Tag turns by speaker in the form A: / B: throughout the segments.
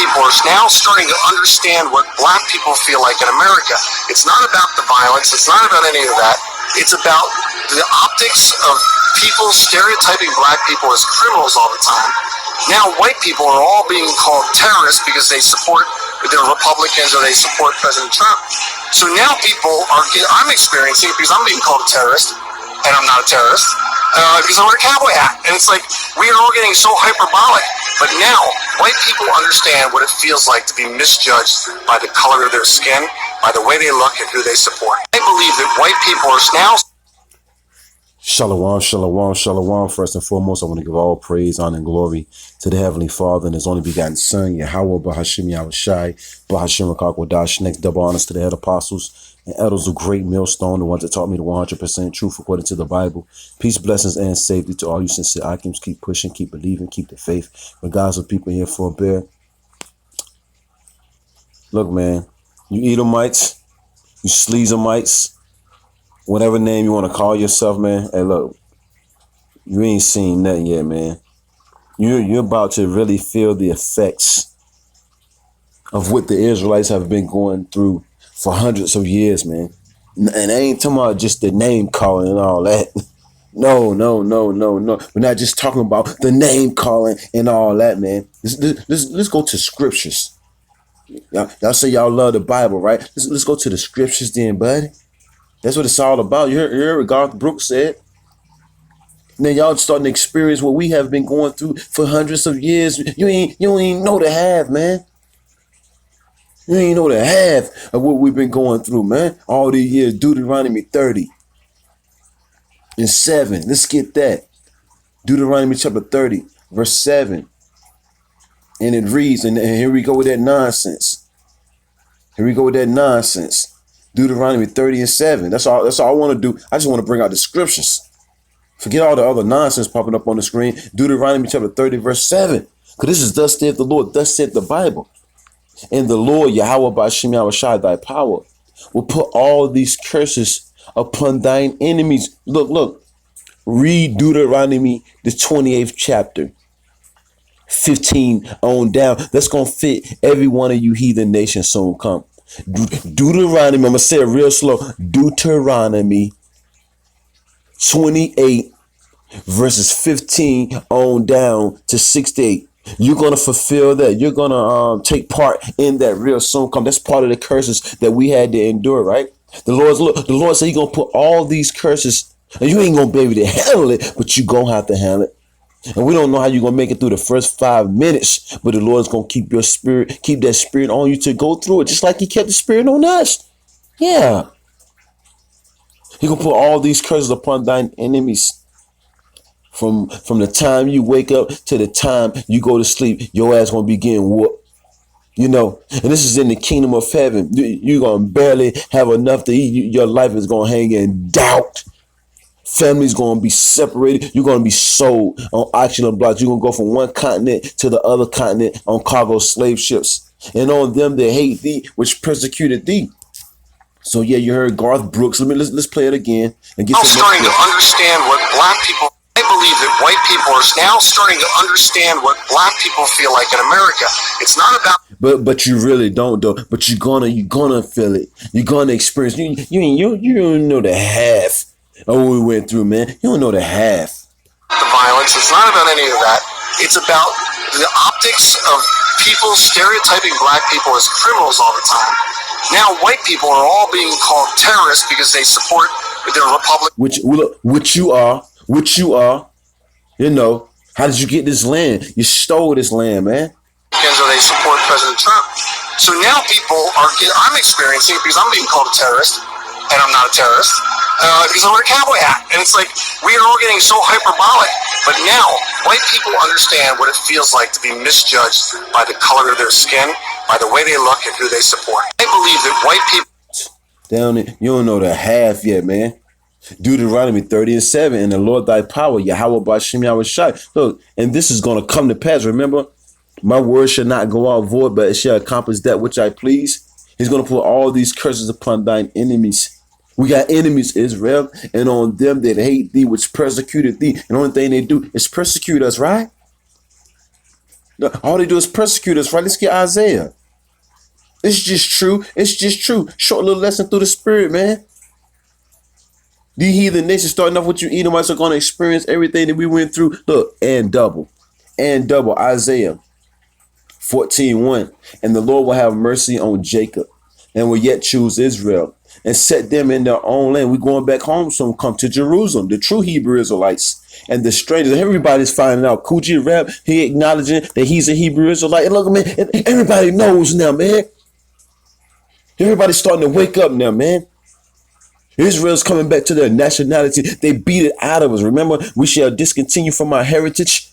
A: people are now starting to understand what black people feel like in America. It's not about the violence. It's not about any of that. It's about the optics of people stereotyping black people as criminals all the time. Now white people are all being called terrorists because they support the Republicans or they support President Trump. So now I'm experiencing it because I'm being called a terrorist, and I'm not a terrorist, because I wear a cowboy hat. And it's like, we are all getting so hyperbolic. But now, white people understand what it feels like to be misjudged by the color of their skin, by the way they look, and who they support. I believe that white people are now...
B: Shalom, shalom, shalom. First and foremost, I want to give all praise, honor, and glory to the Heavenly Father and His only begotten Son, Yahweh Bahashim Yahushai, Bahashim Rakakwadash. Next, double honors to the head apostles and elders of great millstone, the ones that taught me the 100% truth according to the Bible. Peace, blessings, and safety to all you sincere Akims. Keep pushing, keep believing, keep the faith. Regardless of people here for a bear. Look, man, you Edomites, you Sleazomites, whatever name you want to call yourself, man. Hey, look, you ain't seen nothing yet, man. You're about to really feel the effects of what the Israelites have been going through for hundreds of years, man. And I ain't talking about just the name calling and all that. No. We're not just talking about the name calling and all that, man. Let's go to scriptures. Y'all say y'all love the Bible, right? Let's go to the scriptures then, buddy. That's what it's all about. You heard what Garth Brooks said. And then y'all starting to experience what we have been going through for hundreds of years. You ain't know the half, man. You ain't know the half of what we've been going through, man. All these years, Deuteronomy 30 and 7. Let's get that. Deuteronomy chapter 30, verse 7. And it reads, and here we go with that nonsense. Deuteronomy 30 and 7. That's all I want to do. I just want to bring out the scriptures. Forget all the other nonsense popping up on the screen. Deuteronomy chapter 30, verse 7. Because this is thus saith the Lord, thus saith the Bible. And the Lord, Yahweh Ba'ashim Yahushai, thy power, will put all these curses upon thine enemies. Look. Read Deuteronomy, the 28th chapter. 15 on down. That's going to fit every one of you heathen nations soon come. Deuteronomy, I'm going to say it real slow. Deuteronomy 28 verses 15 on down to 68. You're going to fulfill that. You're going to take part in that real soon come. That's part of the curses that we had to endure, right? The Lord said He's going to put all these curses, and you ain't going to be able to handle it, but you're going to have to handle it. And we don't know how you're going to make it through the first 5 minutes, but the Lord's going to keep that spirit on you to go through it, just like He kept the spirit on us. Yeah. He going to put all these curses upon thine enemies. From the time you wake up to the time you go to sleep, your ass going to be getting whooped. You know, and this is in the kingdom of heaven. You're going to barely have enough to eat. Your life is going to hang in doubt. Family's going to be separated. You're going to be sold on auction blocks. You're going to go from one continent to the other continent on cargo slave ships. And on them that hate thee, which persecuted thee. So yeah, you heard Garth Brooks. Let's play it again and get.
A: I'm starting to understand what black people. I believe that white people are now starting to understand what black people feel like in America. It's not about.
B: But you really don't though. But you're gonna feel it. You're gonna experience. You don't know the half of what we went through, man. You don't know the half.
A: The violence. It's not about any of that. It's about the optics of people stereotyping black people as criminals all the time. Now white people are all being called terrorists because they support the Republic.
B: Which you are. You know, how did you get this land? You stole this land, man.
A: Or they support President Trump. So now I'm experiencing it because I'm being called a terrorist, and I'm not a terrorist, because I wear a cowboy hat. And it's like, we are all getting so hyperbolic. But now, white people understand what it feels like to be misjudged by the color of their skin, by the way they look, and who they support. I believe that white people...
B: You don't know the half yet, man. Deuteronomy 30 and 7, and the Lord thy power, Yahweh Ba'ashim Yahushai. Look, and this is going to come to pass. Remember, my word shall not go out void, but it shall accomplish that which I please. He's going to put all these curses upon thine enemies. We got enemies, Israel, and on them that hate thee, which persecuted thee. And the only thing they do is persecute us, right? All they do is persecute us, right? Let's get Isaiah. It's just true. It's just true. Short little lesson through the spirit, man. The heathen nations, starting off with you Edomites, are going to experience everything that we went through. Look, and double. And double. Isaiah 14:1. And the Lord will have mercy on Jacob and will yet choose Israel and set them in their own land. We're going back home, so come to Jerusalem, the true Hebrew Israelites and the strangers. Everybody's finding out. Coogee Rap, he acknowledging that he's a Hebrew Israelite. And look, man, everybody knows now, man. Everybody's starting to wake up now, man. Israel's coming back to their nationality. They beat it out of us. Remember, we shall discontinue from our heritage.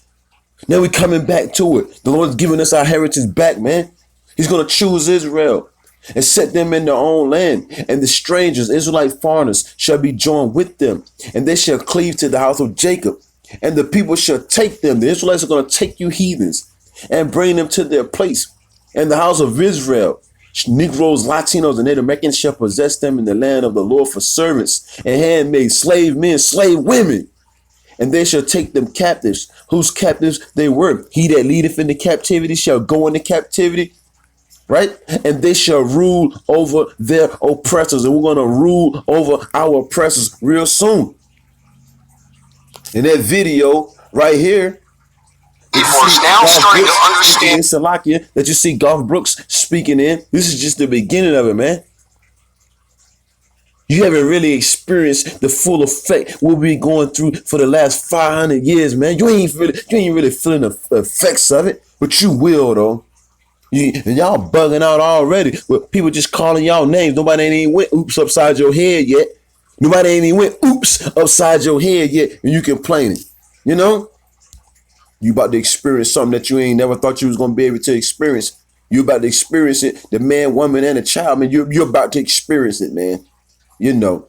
B: Now we're coming back to it. The Lord's giving us our heritage back, man. He's going to choose Israel and set them in their own land. And the strangers, Israelite foreigners, shall be joined with them. And they shall cleave to the house of Jacob. And the people shall take them. The Israelites are going to take you heathens and bring them to their place. And the house of Israel, Negroes, Latinos, and Native Americans shall possess them in the land of the Lord for servants and handmaids, slave men, slave women. And they shall take them captives, whose captives they were. He that leadeth into captivity shall go into captivity, right? And they shall rule over their oppressors. And we're going to rule over our oppressors real soon. In that video right here,
A: People are now starting to understand.
B: in Salakia that you see Garth Brooks speaking in. This is just the beginning of it, man. You haven't really experienced the full effect we'll be going through for the last 500 years, man. You ain't really feeling the effects of it, but you will though. And y'all bugging out already with people just calling y'all names. Nobody ain't even went oops upside your head yet. Nobody ain't even went oops upside your head yet, and you complaining. You know? You about to experience something that you ain't never thought you was going to be able to experience. You about to experience it. The man, woman, and a child, man. You're about to experience it, man. You know.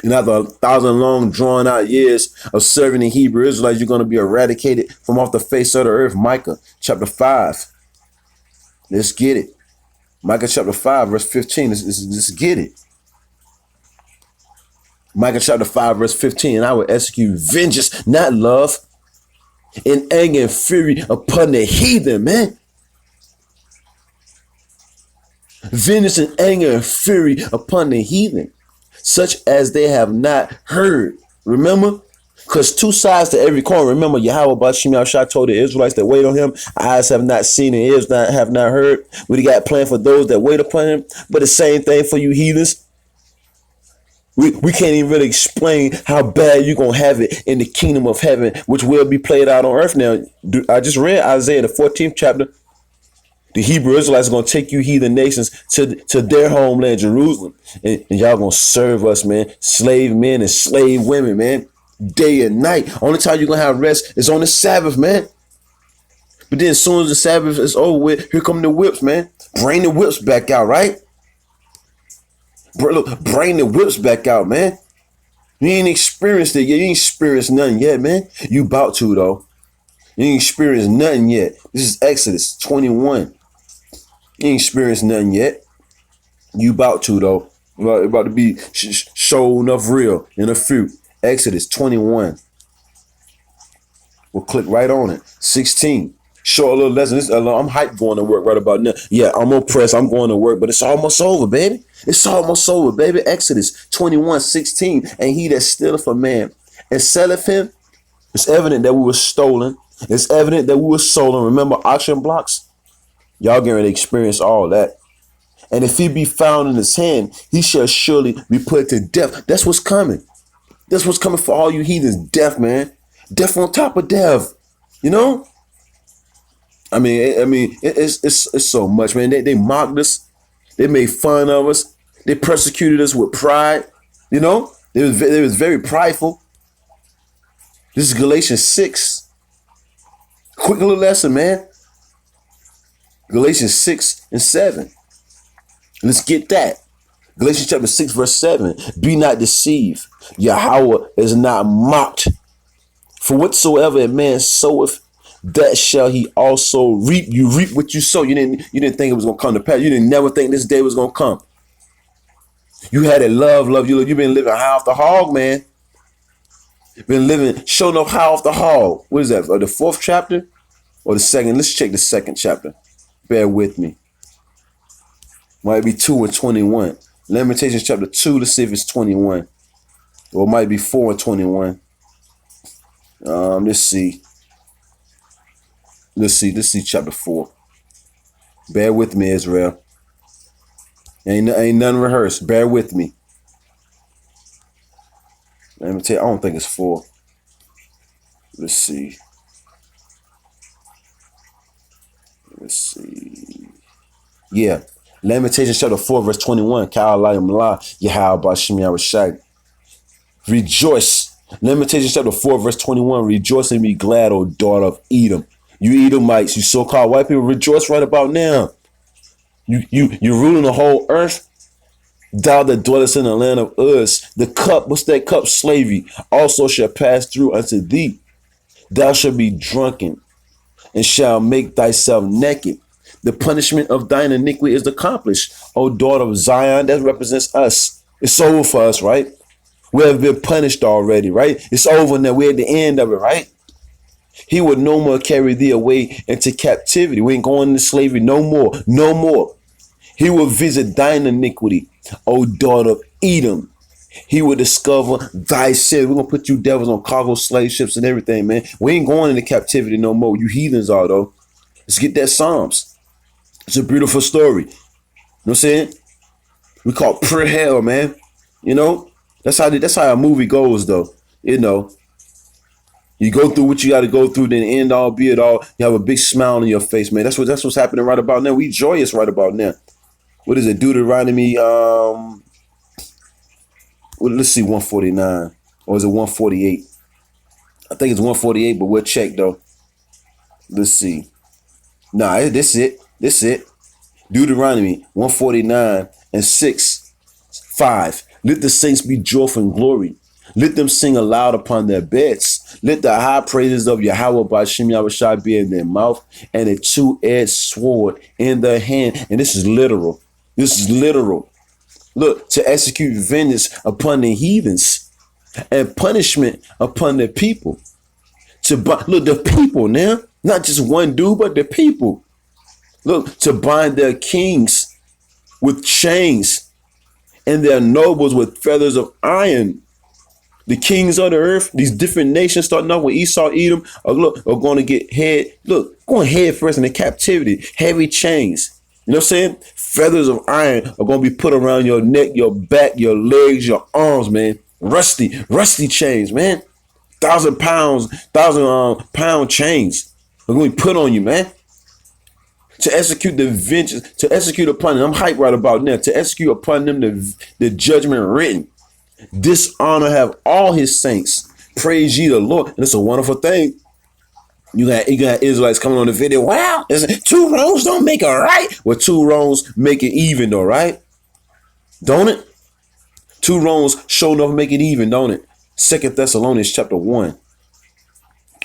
B: And after 1,000 long, drawn out years of serving the Hebrew Israelites, you're going to be eradicated from off the face of the earth. Micah chapter 5. Let's get it. Micah chapter 5, verse 15. Let's get it. Micah chapter 5, verse 15. And I will execute vengeance, not love, in anger and fury upon the heathen, man. Vengeance and anger and fury upon the heathen, such as they have not heard. Remember? Because two sides to every coin. Remember, Yahweh Bashim Yahushua told the Israelites that wait on him, eyes have not seen and ears have not heard. What he got planned for those that wait upon him. But the same thing for you heathens. We can't even really explain how bad you're going to have it in the kingdom of heaven, which will be played out on earth now. I just read Isaiah, the 14th chapter. The Hebrew Israelites are going to take you heathen nations to their homeland, Jerusalem. And y'all going to serve us, man. Slave men and slave women, man. Day and night. Only time you're going to have rest is on the Sabbath, man. But then as soon as the Sabbath is over with, here come the whips, man. Bring the whips back out, right? Look, bring the whips back out, man. You ain't experienced it yet. You ain't experienced nothing yet, man. You about to, though. You ain't experienced nothing yet. This is Exodus 21. You ain't experienced nothing yet. You about to, though. About to be show enough real in a few. Exodus 21. We'll click right on it. 16. Short little lesson. I'm hyped going to work right about now. Yeah, I'm oppressed. I'm going to work, but it's almost over, baby. It's almost over, baby. Exodus 21:16. And he that stealeth a man and selleth him, it's evident that we were stolen. It's evident that we were stolen. Remember auction blocks? Y'all getting ready to experience all that. And if he be found in his hand, he shall surely be put to death. That's what's coming. That's what's coming for all you heathens. Death, man. Death on top of death. You know? I mean, it's so much, man. They mocked us. They made fun of us. They persecuted us with pride. You know, they was very prideful. This is Galatians 6. Quick little lesson, man. Galatians 6 and 7. Let's get that. Galatians chapter 6, verse 7. Be not deceived. Yahweh is not mocked. For whatsoever a man soweth, that shall he also reap. You reap what you sow. You didn't think it was gonna come to pass. You didn't never think this day was gonna come. You had a love. You've been living high off the hog, man. You've been living, showing up high off the hog. What is that? The 4th chapter? Or the second, let's check the second chapter. Bear with me. Might be 2 and 21. Lamentations chapter 2, let's see if it's 21. Or it might be 4 and 21. Let's see. Let's see chapter 4. Bear with me, Israel. Ain't nothing rehearsed. Bear with me. Let me tell you, I don't think it's 4. Let's see. Yeah. Lamentations chapter 4, verse 21. Rejoice. Lamentations chapter 4, verse 21. Rejoice and be glad, O daughter of Edom. You Edomites, you so-called white people, rejoice right about now. You're ruling the whole earth. Thou that dwellest in the land of Uz, the cup, what's that cup? Slavery, also shall pass through unto thee. Thou shalt be drunken and shall make thyself naked. The punishment of thine iniquity is accomplished. O daughter of Zion, that represents us. It's over for us, right? We have been punished already, right? It's over now. We're at the end of it, right? He would no more carry thee away into captivity. We ain't going into slavery no more. No more. He will visit thine iniquity, O daughter of Edom. He will discover thy sin. We're going to put you devils on cargo slave ships and everything, man. We ain't going into captivity no more. You heathens are, though. Let's get that Psalms. It's a beautiful story. You know what I'm saying? We call it pure hell, man. You know? That's how a movie goes, though. You know? You go through what you got to go through, then end all, be it all. You have a big smile on your face, man. That's what's happening right about now. We joyous right about now. What is it? Deuteronomy, let's see, 149. Or is it 148? I think it's 148, but we'll check, though. Let's see. Nah, this it. Deuteronomy 149 and 6:5. Let the saints be joyful in glory. Let them sing aloud upon their beds. Let the high praises of Yahweh Ba'ashem Yahushua be in their mouth and a two-edged sword in their hand. And this is literal. Look, to execute vengeance upon the heathens and punishment upon the people. Look, the people now, not just one dude, but the people. Look, to bind their kings with chains and their nobles with feathers of iron. The kings of the earth, these different nations, starting off with Esau, Edom, are going to get going head first into captivity. Heavy chains. You know what I'm saying? Feathers of iron are going to be put around your neck, your back, your legs, your arms, man. Rusty chains, man. 1,000 pound chains are going to be put on you, man. To execute the vengeance, to execute upon them. I'm hyped right about now. To execute upon them the judgment written. Dishonor have all his saints. Praise ye the Lord. And it's a wonderful thing. You got Israelites coming on the video. Wow, 2 wrongs don't make it right. Well, 2 wrongs make it even, though, right? Don't it? 2 wrongs sure enough make it even, don't it? 2 Thessalonians chapter 1,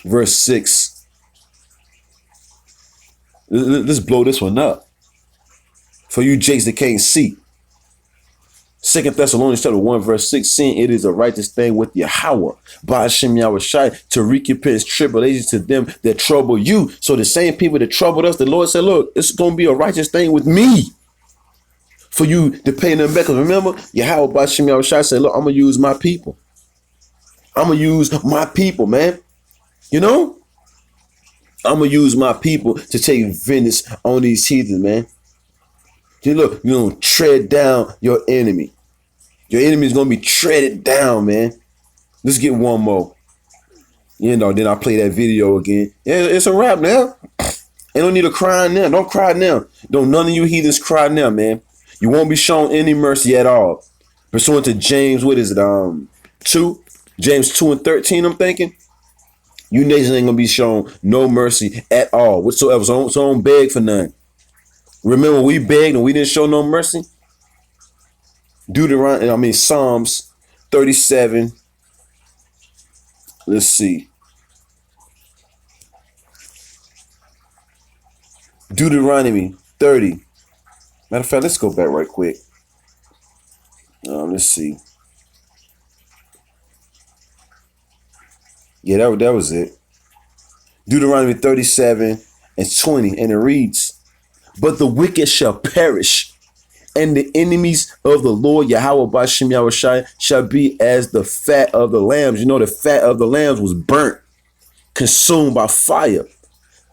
B: verse 6. Let's blow this one up. For you jakes that can't see. 2 Thessalonians chapter 1, verse 6, seeing it is a righteous thing with Yahweh, Ba'ashem Yahushua, to recompense tribulation to them that trouble you. So the same people that troubled us, the Lord said, look, it's going to be a righteous thing with me for you to pay them back. Because remember, Yahweh Ba'ashem Yahushua said, look, I'm going to use my people. I'm going to use my people, man. You know? I'm going to use my people to take vengeance on these heathens, man. See, look, you're going to tread down your enemy. Your enemy is going to be treaded down, man. Let's get one more. You know, then I'll play that video again. Yeah, it's a wrap now. Ain't no need to cry now. Don't cry now. Don't none of you heathens cry now, man. You won't be shown any mercy at all. Pursuant to James, what is it? 2? James 2 and 13, I'm thinking. You nations ain't going to be shown no mercy at all whatsoever. So don't beg for none. Remember, we begged and we didn't show no mercy. Psalms 37. Let's see. Deuteronomy 30. Matter of fact, let's go back right quick. Let's see. Yeah, that was it. Deuteronomy 37 and 20, and it reads, "But the wicked shall perish, and the enemies of the Lord Yahweh Bashem Yahushai shall be as the fat of the lambs." You know, the fat of the lambs was burnt, consumed by fire.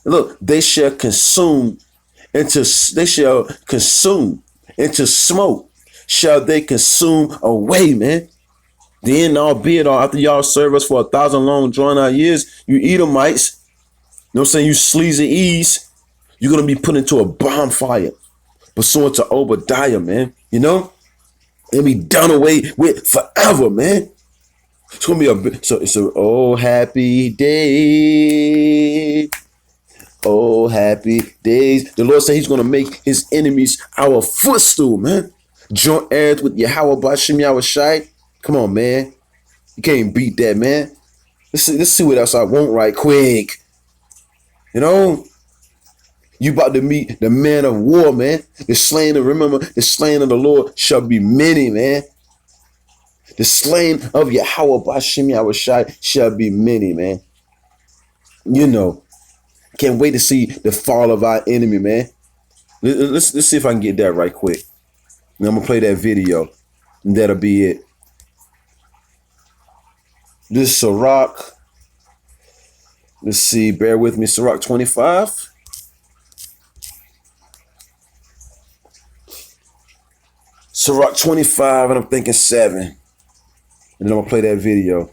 B: Look, they shall consume into smoke. Shall they consume away, man? Then, albeit after y'all serve us for 1,000 long drawn out years, you Edomites, you know what I'm saying, you sleazy E's, you're gonna be put into a bonfire, pursuant to Obadiah, man. You know, and be done away with forever, man. It's gonna be it's a oh happy day. Oh, happy days. The Lord said he's going to make his enemies our footstool, man. Joint heirs with Yahweh Bashem Yahushai. Come on, man. You can't beat that, man. Let's see what else I want right quick. You know, you about to meet the man of war, man. Remember, the slain of the Lord shall be many, man. The slain of Yahweh Bashem Yahushai shall be many, man. You know. Can't wait to see the fall of our enemy, man. Let's see if I can get that right quick. And I'm gonna play that video, and that'll be it. This is Sirach. Let's see. Bear with me. Sirach 25. Sirach 25, and I'm thinking 7. And then I'm gonna play that video.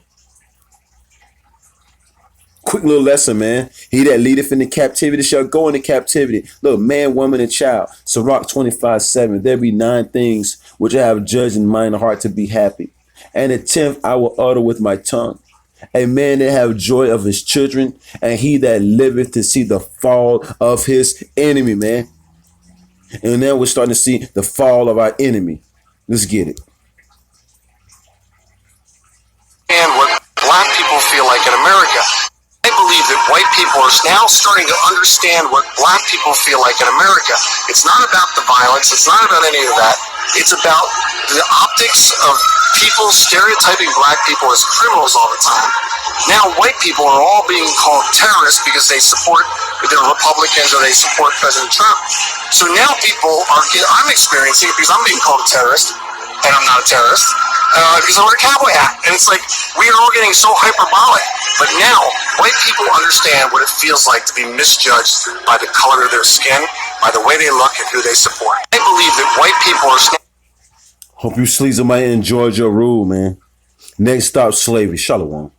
B: Quick little lesson, man. He that leadeth into captivity shall go into captivity. Look, man, woman, and child. Sirach 25:7. There be 9 things which I have judged in mine heart to be happy. And the 10th I will utter with my tongue. A man that have joy of his children, and he that liveth to see the fall of his enemy, man. And now we're starting to see the fall of our enemy. Let's get it.
A: And what black people feel like in America. I believe that white people are now starting to understand what black people feel like in America. It's not about the violence. It's not about any of that. It's about the optics of people stereotyping black people as criminals all the time. Now white people are all being called terrorists because they support the Republicans or they support President Trump. So now I'm experiencing it because I'm being called a terrorist, and I'm not a terrorist. Because I wear a cowboy hat. And it's like, we are all getting so hyperbolic. But now, white people understand what it feels like to be misjudged by the color of their skin, by the way they look, and who they support. I believe that white people are...
B: Hope you sleazy might enjoy your rule, man. Next stop, slavery. Shalom.